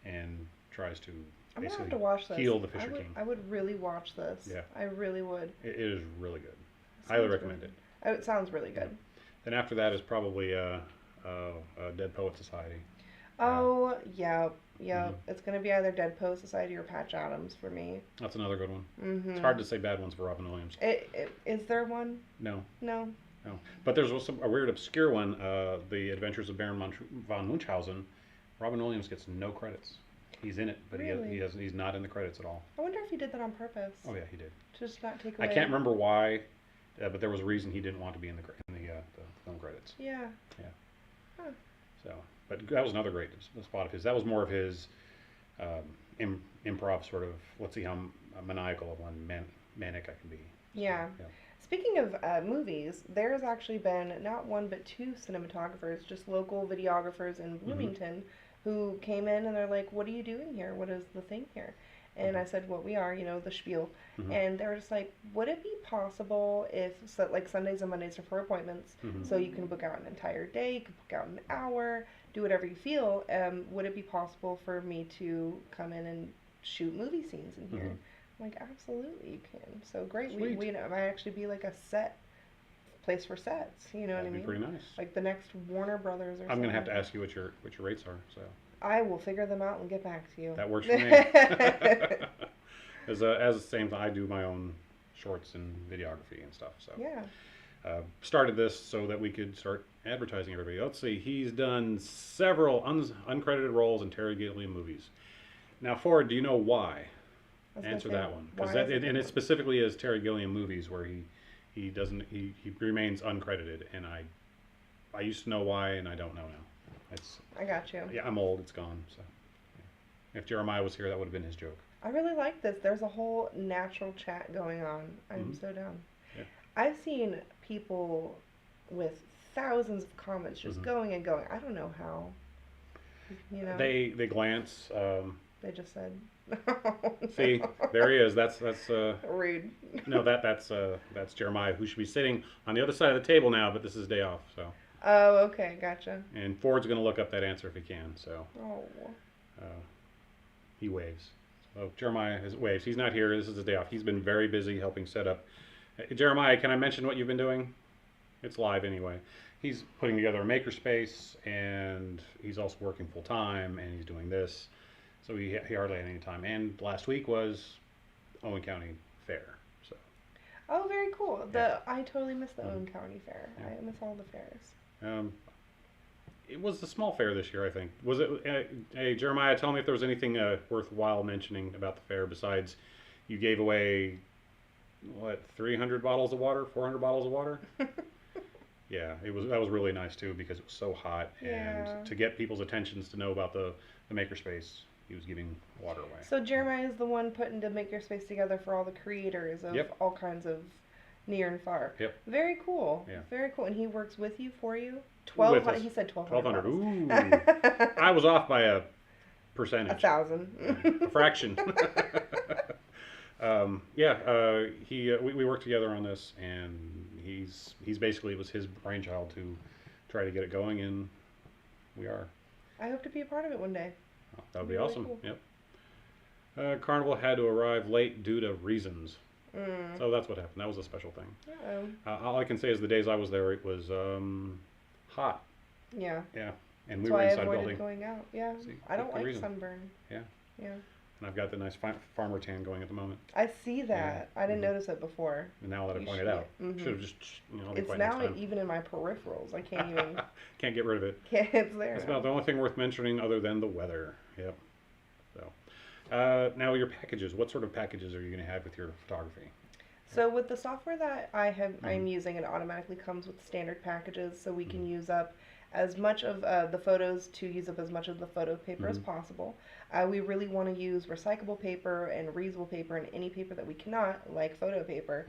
and tries to I'm gonna have basically to watch this. heal the Fisher King. I would really watch this. Yeah. I really would. It is really good. Highly recommend it. Oh, it sounds really good. Then after that is probably Dead Poet Society. Oh, yeah. It's going to be either Dead Poet Society or Patch Adams for me. That's another good one. Mm-hmm. It's hard to say bad ones for Robin Williams. Is there one? No. No. But there's also a weird, obscure one, The Adventures of Baron von Munchausen. Robin Williams gets no credits. He's in it, but really? he's not in the credits at all. I wonder if he did that on purpose. Oh yeah, he did. Just not take away. I can't remember why, but there was a reason he didn't want to be in the film credits. Yeah. Yeah. Huh. So, but that was another great spot of his. That was more of his improv sort of. Let's see how maniacal and manic I can be. Yeah. So, yeah. Speaking of movies, there's actually been not one but two cinematographers, just local videographers in Bloomington, who came in and they're like, "What are you doing here? What is the thing here?" And I said, "What we are, the spiel." And they were just like, "Would it be possible if, like, Sundays and Mondays are for appointments, so you can book out an entire day, you can book out an hour, do whatever you feel, would it be possible for me to come in and shoot movie scenes in here?" I'm like, "Absolutely you can." So great. We might actually be like a set place for sets, you know what I mean? That'd be pretty nice. Like the next Warner Brothers or something. I'm going to have to ask you what your rates are, so. I will figure them out and get back to you. That works for me. As the same thing, I do my own shorts and videography and stuff. So yeah. Started this so that we could start advertising everybody. Let's see, he's done several uncredited roles in Terry Gilliam movies. Now, Ford, do you know why? Answer that one, because and it specifically is Terry Gilliam movies where he remains uncredited, and I used to know why, and I don't know now. I got you. Yeah, I'm old. It's gone. So, yeah. If Jeremiah was here, that would have been his joke. I really like this. There's a whole natural chat going on. I'm so down. Yeah. I've seen people with thousands of comments just going and going. I don't know how. They glance. They just said. See, there he is. That's rude. No, that's Jeremiah, who should be sitting on the other side of the table now, but this is day off. So. Oh, okay, gotcha. And Ford's going to look up that answer if he can. So. Oh. He waves. So Jeremiah waves. He's not here. This is his day off. He's been very busy helping set up. Jeremiah, can I mention what you've been doing? It's live anyway. He's putting together a makerspace, and he's also working full time, and he's doing this. So he hardly had any time. And last week was Owen County Fair. So. Oh, very cool. I totally missed the Owen County Fair. Yeah. I miss all the fairs. It was the small fair this year, I think. Was it? Hey, Jeremiah, tell me if there was anything worthwhile mentioning about the fair besides you gave away, 300 bottles of water, 400 bottles of water? Yeah, that was really nice too because it was so hot, and to get people's attentions to know about the makerspace, he was giving water away. So Jeremiah is the one putting the makerspace together for all the creators of all kinds of near and far. Yep. Very cool. Yeah. Very cool. And he works with you, for you? 1,200. He said 1,200. 1,200. Ooh. I was off by a percentage. 1,000. A fraction. We worked together on this, and he's basically, it was his brainchild to try to get it going, and we are. I hope to be a part of it one day. Oh, that would be awesome. Cool. Yep. Carnival had to arrive late due to reasons. So that's what happened. That was a special thing. All I can say is the days I was there, it was hot. Yeah. Yeah. And we were inside building. I avoided going out. Yeah. See, I don't like reason. sunburn. Yeah. Yeah. And I've got the nice farmer tan going at the moment. I see that. I didn't notice it before. And now that I pointed out, should have just I'll be it's quiet now next time. even in my peripherals. I can't even. Can't get rid of it. It's there. It's about the only thing worth mentioning other than the weather. Yep. So, now your packages. What sort of packages are you going to have with your photography? So with the software that I'm using, it automatically comes with standard packages, so we can use up as much of the photos to use up as much of the photo paper as possible. We really want to use recyclable paper and reusable paper and any paper that we cannot, like photo paper.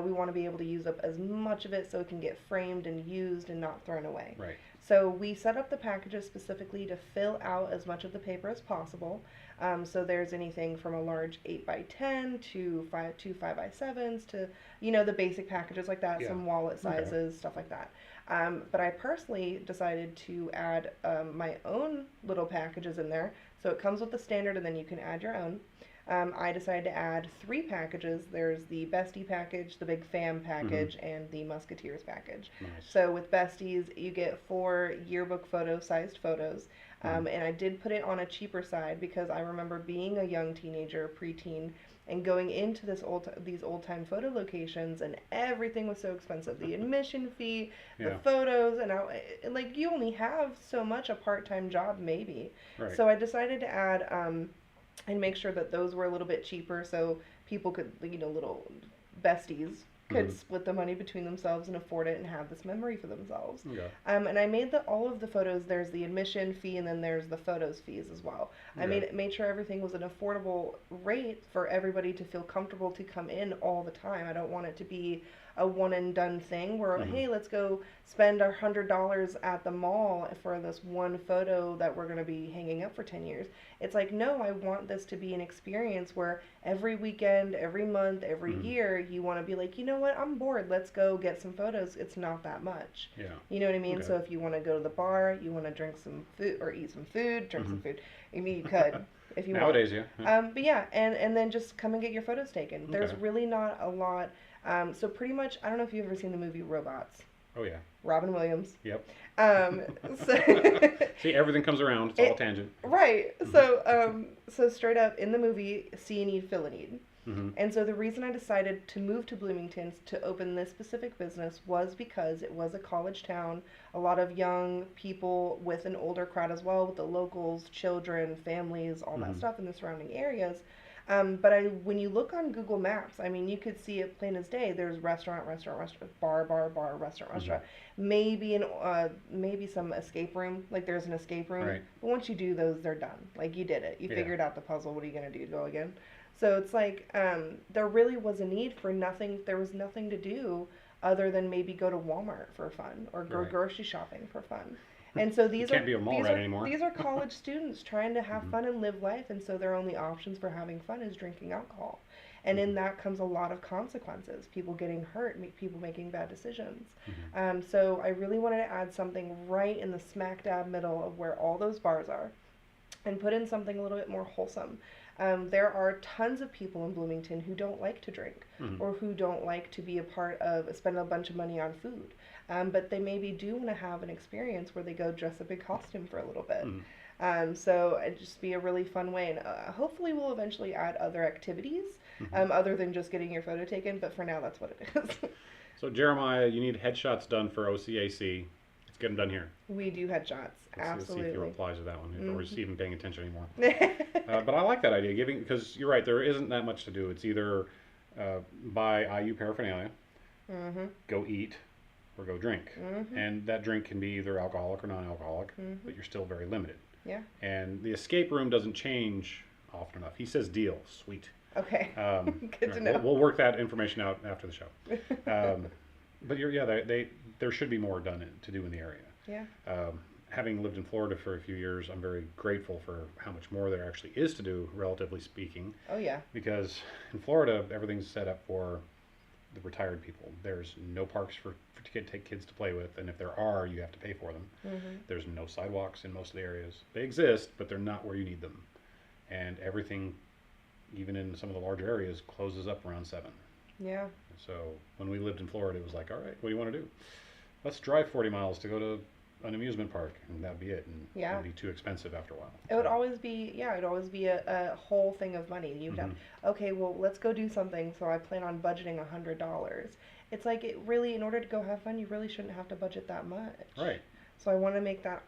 We want to be able to use up as much of it so it can get framed and used and not thrown away. Right. So we set up the packages specifically to fill out as much of the paper as possible. So there's anything from a large 8x10 to 5x7s to, the basic packages like that, Yeah. some wallet Okay. sizes, stuff like that. But I personally decided to add my own little packages in there. So it comes with the standard, and then you can add your own. I decided to add 3 packages. There's the Bestie package, the Big Fam package, and the Musketeers package. Nice. So with Besties, you get 4 yearbook sized photos. Mhm. And I did put it on a cheaper side because I remember being a young teenager, preteen, and going into these old time photo locations, and everything was so expensive. The admission fee, the Yeah. photos, and like you only have so much a part time job maybe. Right. So I decided to add and make sure that those were a little bit cheaper so people could, little besties could split the money between themselves and afford it and have this memory for themselves. Okay. And I made all of the photos, there's the admission fee and then there's the photos fees as well. I made sure everything was an affordable rate for everybody to feel comfortable to come in all the time. I don't want it to be a one and done thing where, hey, let's go spend our $100 at the mall for this one photo that we're going to be hanging up for 10 years. It's like, no, I want this to be an experience where every weekend, every month, every year, you want to be like, you know what, I'm bored. Let's go get some photos. It's not that much. Yeah. You know what I mean? Okay. So if you want to go to the bar, you want to drink some food or eat some food, drink some food. I mean, you could if you Nowadays, want. yeah. But yeah, and then just come and get your photos taken. There's Okay. really not a lot. So pretty much, I don't know if you've ever seen the movie Robots. Oh yeah. Robin Williams. Yep. So See, everything comes around. It's all tangent. right. So straight up in the movie, see a need, fill a need. And so the reason I decided to move to Bloomington to open this specific business was because it was a college town, a lot of young people with an older crowd as well, with the locals, children, families, all that stuff in the surrounding areas. But when you look on Google Maps, I mean, you could see it plain as day. There's restaurant, bar, restaurant. Maybe some escape room. Like there's an escape room. Right. But once you do those, they're done. Like you did it. You Yeah. figured out the puzzle. What are you gonna do? Go again? So it's like there really was a need for nothing. There was nothing to do other than maybe go to Walmart for fun or go Right. grocery shopping for fun. And so these can't be a mall rat anymore. these are college students trying to have fun and live life, and so their only options for having fun is drinking alcohol. And in that comes a lot of consequences, people getting hurt, people making bad decisions. So I really wanted to add something right in the smack dab middle of where all those bars are and put in something a little bit more wholesome. There are tons of people in Bloomington who don't like to drink or who don't like to be a part of, spend a bunch of money on food. But they maybe do want to have an experience where they go dress up in costume for a little bit. So it'd just be a really fun way. And hopefully we'll eventually add other activities other than just getting your photo taken. But for now, that's what it is. So Jeremiah, you need headshots done for OCAC. Let's get them done here. We do headshots. Let's see if he Absolutely. replies to that one, or is he even paying attention anymore? But I like that idea, because you're right, there isn't that much to do. It's either buy IU paraphernalia, go eat, or go drink. And that drink can be either alcoholic or non-alcoholic, but you're still very limited. Yeah. And the escape room doesn't change often enough. He says deal. Sweet. Okay. Good to know. We'll work that information out after the show. But there should be more done to do in the area. Yeah. Having lived in Florida for a few years, I'm very grateful for how much more there actually is to do, relatively speaking. Oh, yeah. Because in Florida, everything's set up for the retired people. There's no parks to take kids to play with, and if there are, you have to pay for them. There's no sidewalks in most of the areas. They exist, but they're not where you need them. And everything, even in some of the larger areas, closes up around 7. Yeah. So when we lived in Florida, it was like, all right, what do you want to do? Let's drive 40 miles to go to an amusement park, and that'd be it. And it'd be too expensive after a while. It would always be, it'd always be a whole thing of money. You'd have, okay, well, let's go do something. So I plan on budgeting $100. It's like, it really, in order to go have fun, you really shouldn't have to budget that much. Right. So I want to make that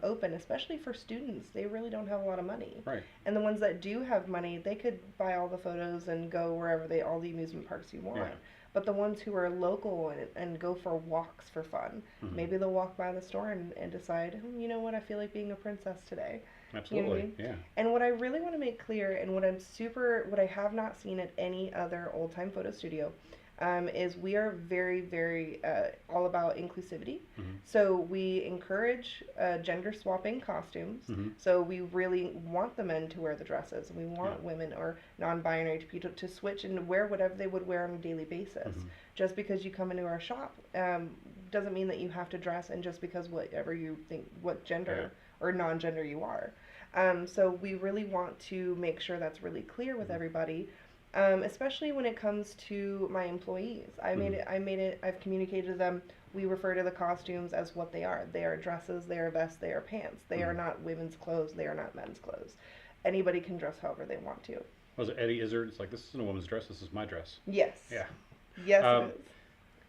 open, especially for students. They really don't have a lot of money. Right. And the ones that do have money, they could buy all the photos and go wherever all the amusement parks you want. Yeah. But the ones who are local and go for walks for fun, maybe they'll walk by the store and decide, you know what, I feel like being a princess today. Absolutely, you know what I mean? yeah. And what I really want to make clear, and what I have not seen at any other old time photo studio, is we are very, very all about inclusivity. Mm-hmm. So we encourage gender swapping costumes. Mm-hmm. So we really want the men to wear the dresses. We want Yeah. women or non-binary people to switch and wear whatever they would wear on a daily basis. Mm-hmm. Just because you come into our shop doesn't mean that you have to dress in just because whatever you think, what gender or non-gender you are. So we really want to make sure that's really clear with Mm-hmm. everybody. Especially when it comes to my employees. I've communicated to them, we refer to the costumes as what they are. They are dresses, they are vests, they are pants. They are not women's clothes, they are not men's clothes. Anybody can dress however they want to. Was it Eddie Izzard? It's like, this isn't a woman's dress, this is my dress. Yes. Yeah. Yes, it is.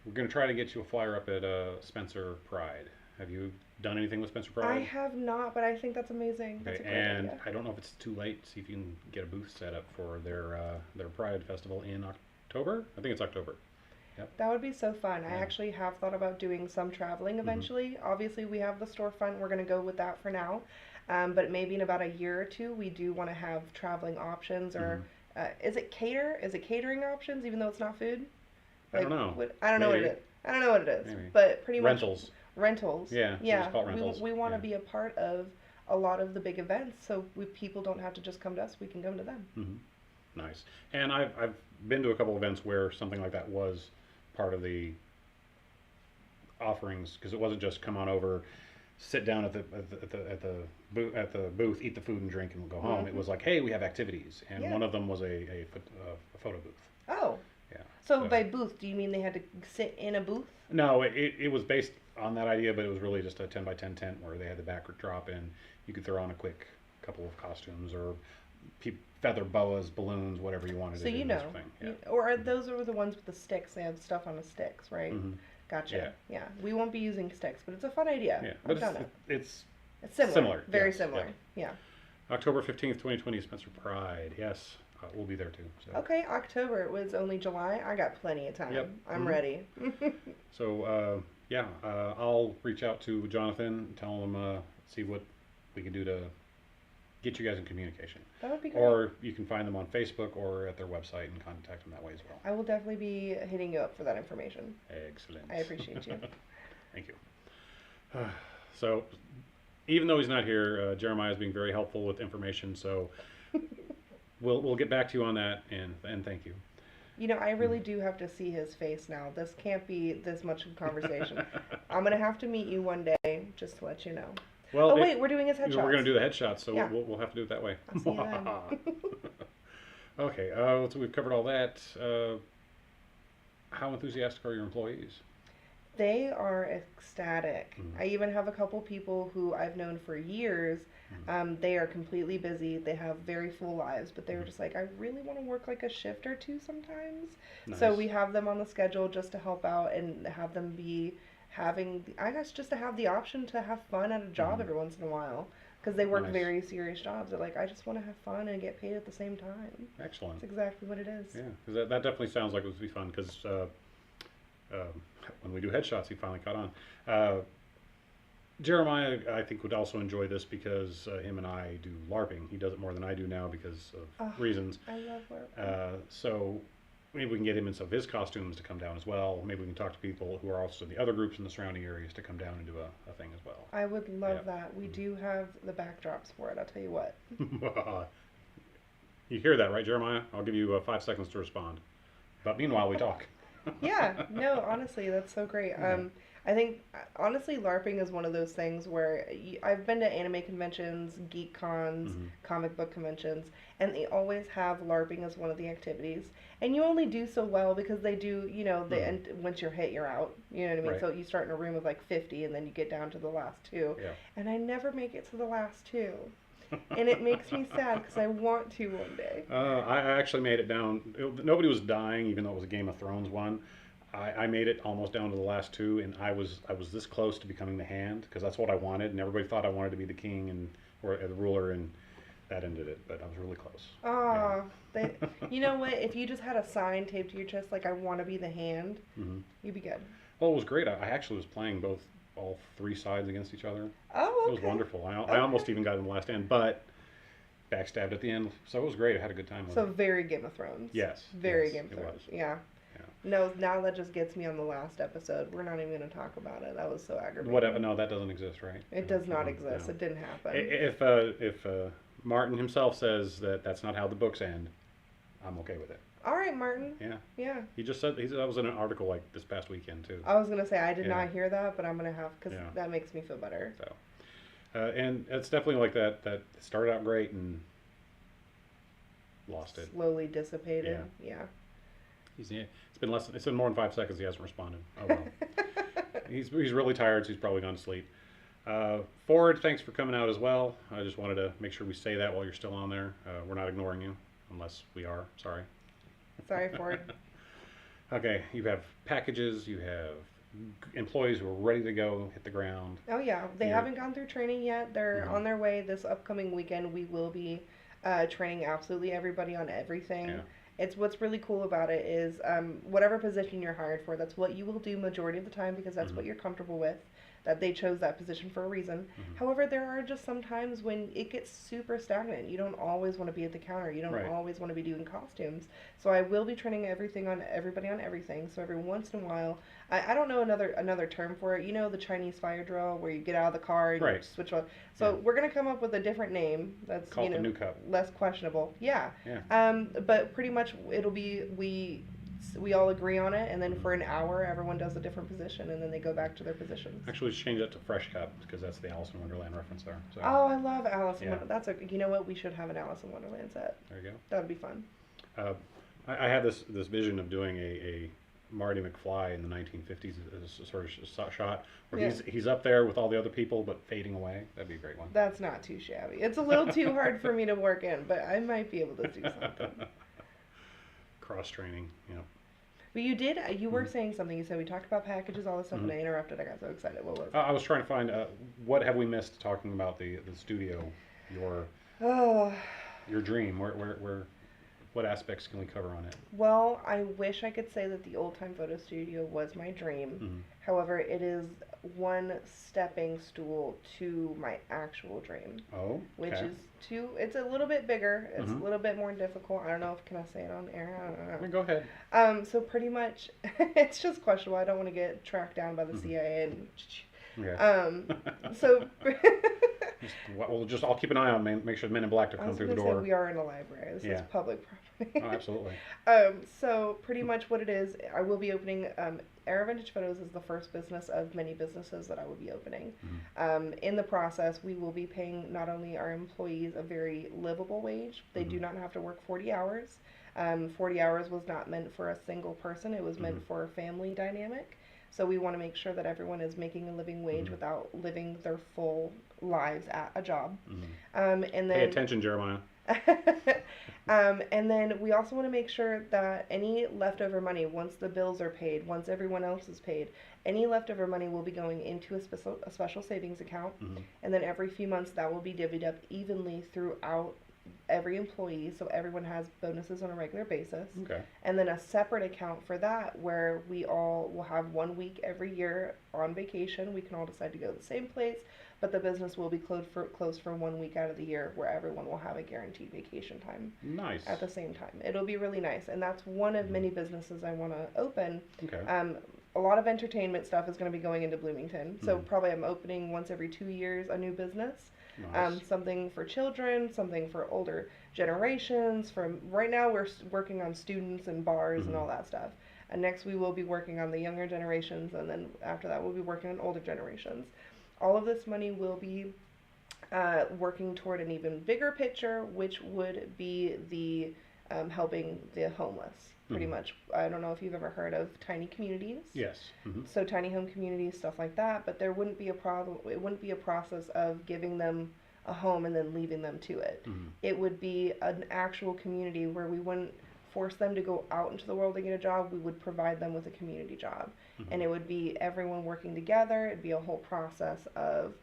We're going to try to get you a flyer up at Spencer Pride. Have you done anything with Spencer Pride? I have not, but I think that's amazing. That's Okay, a great and idea. I don't know if it's too late. See if you can get a booth set up for their Pride Festival in October. I think it's October. Yep. That would be so fun. I Yeah. actually have thought about doing some traveling eventually. Obviously, we have the storefront. We're going to go with that for now. But maybe in about a year or two, we do want to have traveling options. Or is it catering options, even though it's not food? I don't know. I don't know what Maybe. it is. I don't know what it is. Maybe. But pretty much Rentals. rentals. Yeah, we'll Yeah. just call it rentals. We want to Yeah. be a part of a lot of the big events, so people don't have to just come to us. We can come to them. Mm-hmm. Nice. And I've been to a couple events where something like that was part of the offerings, because it wasn't just come on over, sit down at the booth, eat the food and drink, and go home. It was like, hey, we have activities, and Yeah. one of them was a photo booth. Oh. Yeah. So by booth, do you mean they had to sit in a booth? No, it was based on that idea, but it was really just a 10 by 10 tent where they had the backdrop and you could throw on a quick couple of costumes or feather boas, balloons, whatever you wanted So to do. you know, or are those are the ones with the sticks? They have stuff on the sticks, right? Mm-hmm. Gotcha. Yeah. We won't be using sticks, but it's a fun idea. Yeah, I've but done it. it's It's similar. Very yes, similar. Yeah. October 15th, 2020, Spencer Pride. Yes, we'll be there too. So. Okay, October. It was only July. I got plenty of time. Yep. I'm ready. So, I'll reach out to Jonathan, tell him, see what we can do to get you guys in communication. That would be great. Or you can find them on Facebook or at their website and contact them that way as well. I will definitely be hitting you up for that information. Excellent. I appreciate you. Thank you. So, even though he's not here, Jeremiah is being very helpful with information. So, we'll get back to you on that, and thank you. You know, I really do have to see his face now. This can't be this much of a conversation. I'm gonna have to meet you one day, just to let you know. Well, wait, we're doing his headshots. We're going to do the headshots, so Yeah. we'll have to do it that way. I'll see you then. Okay, so we've covered all that. How enthusiastic are your employees? They are ecstatic. Mhm. I even have a couple people who I've known for years. They are completely busy. They have very full lives, but they were just like, I really want to work like a shift or two sometimes. So Nice. we have them on the schedule just to help out and have them be having, I guess, just to have the option to have fun at a job every once in a while. Because they work Nice. very serious jobs. They're like, I just want to have fun and get paid at the same time. Excellent. That's exactly what it is. Yeah, because that definitely sounds like it would be fun. Because when we do headshots, he finally caught on. Jeremiah, I think, would also enjoy this because him and I do LARPing. He does it more than I do now because of reasons. I love LARPing. So maybe we can get him in some of his costumes to come down as well. Maybe we can talk to people who are also in the other groups in the surrounding areas to come down and do a thing as well. I would love Yep. that. We do have the backdrops for it, I'll tell you what. You hear that, right, Jeremiah? I'll give you 5 seconds to respond. But meanwhile, we talk. Yeah, no, honestly, that's so great. I think, honestly, LARPing is one of those things where I've been to anime conventions, geek cons, comic book conventions, and they always have LARPing as one of the activities. And you only do so well because they do, you know, and once you're hit, you're out. You know what I mean? Right. So you start in a room of like 50 and then you get down to the last two. Yeah. And I never make it to the last two. And it makes me sad because I want to one day. I actually made it down. Nobody was dying, even though it was a Game of Thrones one. I made it almost down to the last two, and I was this close to becoming the hand because that's what I wanted, and everybody thought I wanted to be the king or the ruler, and that ended it. But I was really close. Oh, you know what? If you just had a sign taped to your chest like "I want to be the hand," you'd be good. Well, it was great. I actually was playing all three sides against each other. Oh, okay. It was wonderful. I almost even got in the last end, but backstabbed at the end. So it was great. I had a good time with So it. very Game of Thrones. Yes. Very yes, Game of it Thrones. was. Yeah. No, now that just gets me on the last episode. We're not even going to talk about it. That was so aggravating. Whatever. No, that doesn't exist, right? It does not exist. No. It didn't happen. If Martin himself says that that's not how the books end, I'm okay with it. All right, Martin. Yeah. Yeah. He just said that was in an article like this past weekend too. I was going to say I did not hear that, but I'm going to have, because Yeah. that makes me feel better. So, and it's definitely like that. That started out great and lost it. Slowly dissipated. Yeah. It's been more than 5 seconds. He hasn't responded. Oh well. he's really tired, so he's probably gone to sleep. Ford, thanks for coming out as well. I just wanted to make sure we say that while you're still on there. We're not ignoring you, unless we are. Sorry. Sorry, Ford. Okay, you have packages. You have employees who are ready to go, hit the ground. Oh yeah, they haven't gone through training yet. They're on their way. This upcoming weekend, we will be training absolutely everybody on everything. Yeah. It's what's really cool about it is whatever position you're hired for, that's what you will do majority of the time because that's what you're comfortable with. That they chose that position for a reason. However, there are just some times when it gets super stagnant. You don't always want to be at the counter. You don't always want to be doing costumes. So I will be training everybody on everything. So every once in a while, I don't know another term for it. You know the Chinese fire drill where you get out of the car and you switch on. So we're gonna come up with a different name that's Call it the new cup. less questionable. Yeah. But pretty much it'll be we all agree on it, and then for an hour, everyone does a different position, and then they go back to their positions. Actually, let's change that to Fresh Cup because that's the Alice in Wonderland reference there. So, oh, I love Alice in Wonderland. You know what? We should have an Alice in Wonderland set. there you go. That would be fun. I have this vision of doing a Marty McFly in the 1950s as a sort of shot where he's up there with all the other people but fading away. That'd be a great one. That's not too shabby. It's a little too hard for me to work in, but I might be able to do something. Cross training, But you were saying something. You said we talked about packages, all this stuff, and I interrupted. I got so excited. What was it? I was trying to find what have we missed talking about the studio, your dream. What aspects can we cover on it? Well, I wish I could say that the old time photo studio was my dream. However, it is one stepping stool to my actual dream. Oh, okay. Which is it's a little bit bigger. It's a little bit more difficult. I don't know can I say it on air? I don't know. I mean, go ahead. So pretty much, it's just questionable. I don't want to get tracked down by the CIA and. So. I'll keep an eye on make sure the Men in Black don't come through the door. We are in a library. This is public property. Oh, absolutely. So pretty much what it is, I will be opening. Era Vintage Photos is the first business of many businesses that I will be opening. In the process, we will be paying not only our employees a very livable wage. They do not have to work 40 hours. 40 hours was not meant for a single person. It was meant for a family dynamic. So we want to make sure that everyone is making a living wage without living their full lives at a job. And then pay attention, Jeremiah. And then we also want to make sure that any leftover money, once the bills are paid, once everyone else is paid, any leftover money will be going into a special savings account. And then every few months that will be divvied up evenly throughout every employee, so everyone has bonuses on a regular basis. Okay. And then a separate account for that where we all will have 1 week every year on vacation. We can all decide to go to the same place, but the business will be closed for 1 week out of the year where everyone will have a guaranteed vacation time. Nice. At the same time. It'll be really nice, and that's one of many businesses I want to open. Okay. A lot of entertainment stuff is going to be going into Bloomington, so probably I'm opening once every 2 years a new business. Nice. Something for children, something for older generations. Right now we're working on students and bars and all that stuff. And next we will be working on the younger generations, and then after that we'll be working on older generations. All of this money will be working toward an even bigger picture, which would be the helping the homeless. Pretty much. I don't know if you've ever heard of tiny communities. Yes. So tiny home communities, stuff like that. But there wouldn't be a problem. It wouldn't be a process of giving them a home and then leaving them to it. It would be an actual community where we wouldn't force them to go out into the world to get a job. We would provide them with a community job, and it would be everyone working together. It'd be a whole process of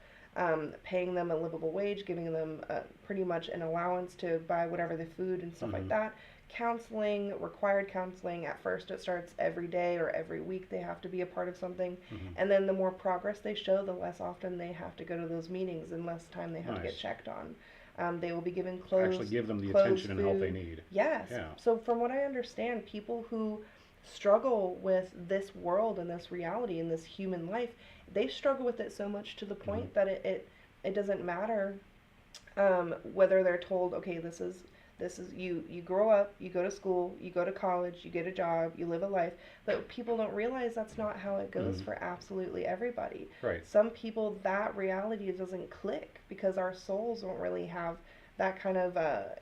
paying them a livable wage, giving them pretty much an allowance to buy whatever the food and stuff like that. Counseling, required counseling. At first it starts every day or every week they have to be a part of something. And then the more progress they show, the less often they have to go to those meetings and less time they have to get checked on. They will be given clothes. Actually give them the attention and help they need. Yes. Yeah. So from what I understand, people who struggle with this world and this reality and this human life. They struggle with it so much to the point that it doesn't matter whether they're told, okay, this is you grow up, you go to school, you go to college, you get a job, you live a life, but people don't realize that's not how it goes for absolutely everybody. Right. Some people, that reality doesn't click because our souls don't really have that kind of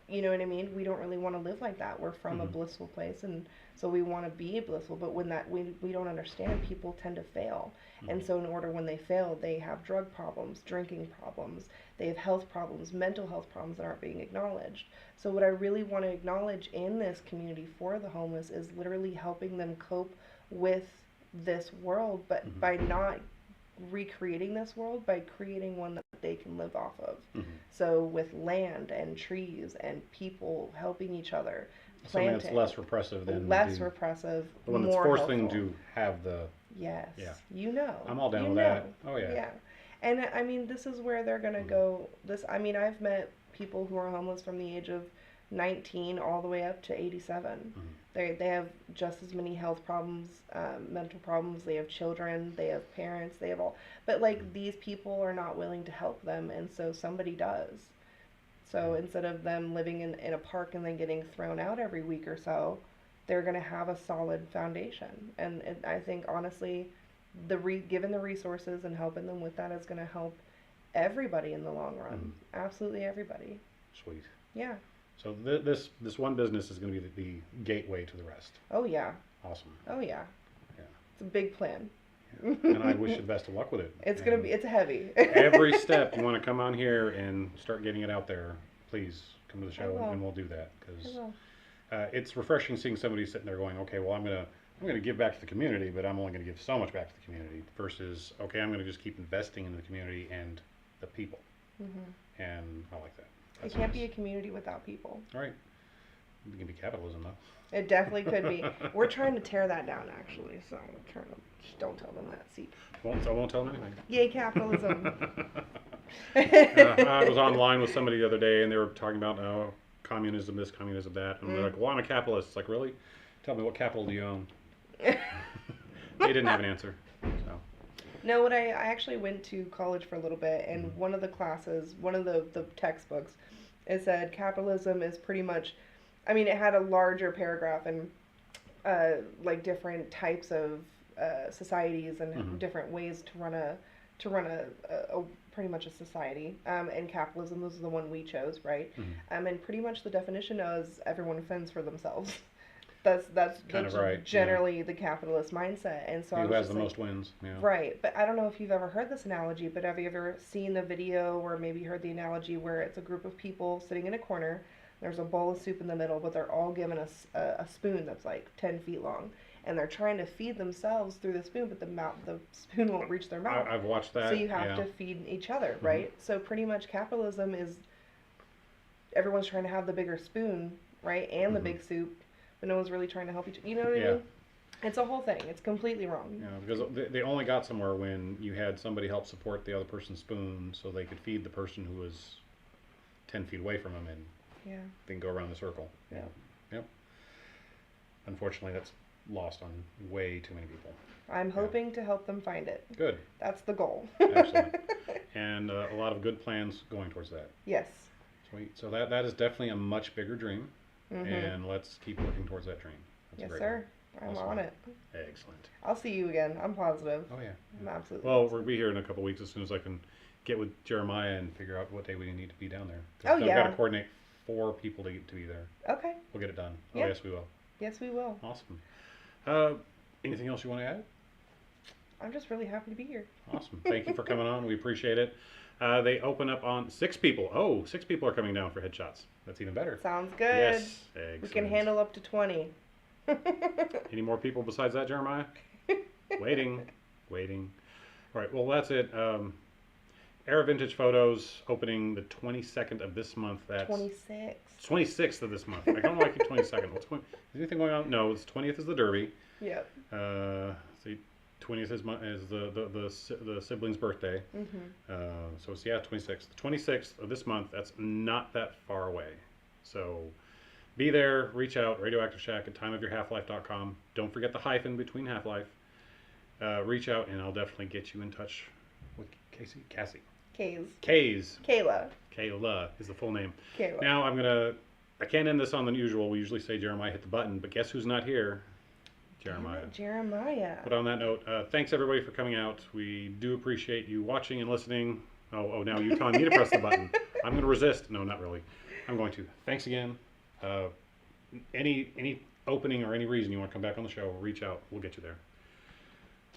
you know what I mean? We don't really want to live like that. We're from a blissful place, and so we want to be blissful, but when that we don't understand, people tend to fail. And so in order, when they fail, they have drug problems, drinking problems, they have health problems, mental health problems that aren't being acknowledged. So what I really want to acknowledge in this community for the homeless is literally helping them cope with this world, but by not recreating this world, by creating one that they can live off of. So with land and trees and people helping each other, something that's less repressive than repressive, the one that's more forcing helpful. to have the Yes. Yeah. You know. I'm all down you with know. that. Oh yeah. Yeah. And I mean, this is where they're gonna go. I mean, I've met people who are homeless from the age of 19 all the way up to 87. They have just as many health problems, mental problems. They have children. They have parents. They have all. But like these people are not willing to help them, and so somebody does. So instead of them living in a park and then getting thrown out every week or so, they're going to have a solid foundation. And I think, honestly, given the resources and helping them with that is going to help everybody in the long run. Absolutely everybody. Sweet. Yeah. So this one business is going to be the gateway to the rest. Oh, yeah. Awesome. Oh, yeah. Yeah. It's a big plan. Yeah. And I wish you the best of luck with it. It's heavy. Every step you want to come on here and start getting it out there, please come to the show and we'll do that, because it's refreshing seeing somebody sitting there going, okay, well, I'm gonna give back to the community, but I'm only gonna give so much back to the community, versus, okay, I'm gonna just keep investing in the community and the people. And I like that. It can't be a community without people. All right. It can be capitalism, though. It definitely could be. We're trying to tear that down, actually, so don't tell them that. See. I won't tell them anything. Yay, capitalism. I was online with somebody the other day, and they were talking about communism this, communism that, and they're like, well, I'm a capitalist. It's like, really? Tell me, what capital do you own? They didn't have an answer. So. No, I actually went to college for a little bit, and one of the classes, one of the textbooks, it said capitalism is pretty much, I mean, it had a larger paragraph and like different types of societies and different ways to run a pretty much a society. And capitalism was the one we chose, right? And pretty much the definition is everyone fends for themselves. That's kind of right, generally the capitalist mindset. And so who has the most wins. Yeah. Right. But I don't know if you've ever heard this analogy, but have you ever seen the video or maybe heard the analogy where it's a group of people sitting in a corner, there's a bowl of soup in the middle, but they're all given a spoon that's like 10 feet long, and they're trying to feed themselves through the spoon, but the spoon won't reach their mouth. I've watched that. So you have to feed each other, right? So pretty much capitalism is everyone's trying to have the bigger spoon, right, and the big soup, but no one's really trying to help each other. You know what I mean? It's a whole thing. It's completely wrong. Yeah, because they only got somewhere when you had somebody help support the other person's spoon so they could feed the person who was 10 feet away from them, and then go around the circle. Yeah. Yep. Unfortunately, that's lost on way too many people. I'm hoping to help them find it. Good. That's the goal. Excellent. And a lot of good plans going towards that. Yes. Sweet. So that is definitely a much bigger dream, and let's keep working towards that dream. That's Yes, a great sir. one. I'm Awesome. on it. Excellent. I'll see you again. I'm positive. Oh yeah. I'm absolutely. Well, we'll be here in a couple of weeks as soon as I can get with Jeremiah and figure out what day we need to be down there. Oh, I've yeah. got to coordinate 4 people to be there. Okay. We'll get it done. Oh, Yeah. yes, we will. Yes, we will. Awesome. Anything else you want to add? I'm just really happy to be here. Awesome. Thank you for coming on. We appreciate it. They open up on 6 people. Oh, 6 people are coming down for headshots. That's even better. Sounds good. Yes. Excellent. We can handle up to 20. Any more people besides that, Jeremiah? Waiting. All right. Well, that's it. Era Vintage Photos opening the 22nd of this month. That's 26. 26th of this month. I don't like it 22nd. Is anything going on? No, it's 20th is the Derby. Yep. See, 20th is the sibling's birthday. So it's 26th. The 26th of this month. That's not that far away. So be there, reach out, radioactiveshack at timeofyourhalflife.com. Don't forget the hyphen between Half-Life. Reach out, and I'll definitely get you in touch with Cassie. Kays. Kayla is the full name. Kayla. Now I can't end this on the usual. We usually say Jeremiah hit the button, but guess who's not here? Jeremiah. But on that note, thanks everybody for coming out. We do appreciate you watching and listening. Oh, now you're telling me to press the button. I'm going to resist. No, not really. I'm going to. Thanks again. Any opening or any reason you want to come back on the show, reach out. We'll get you there.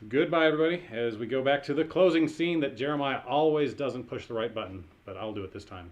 Goodbye, everybody, as we go back to the closing scene that Jeremiah always doesn't push the right button, but I'll do it this time.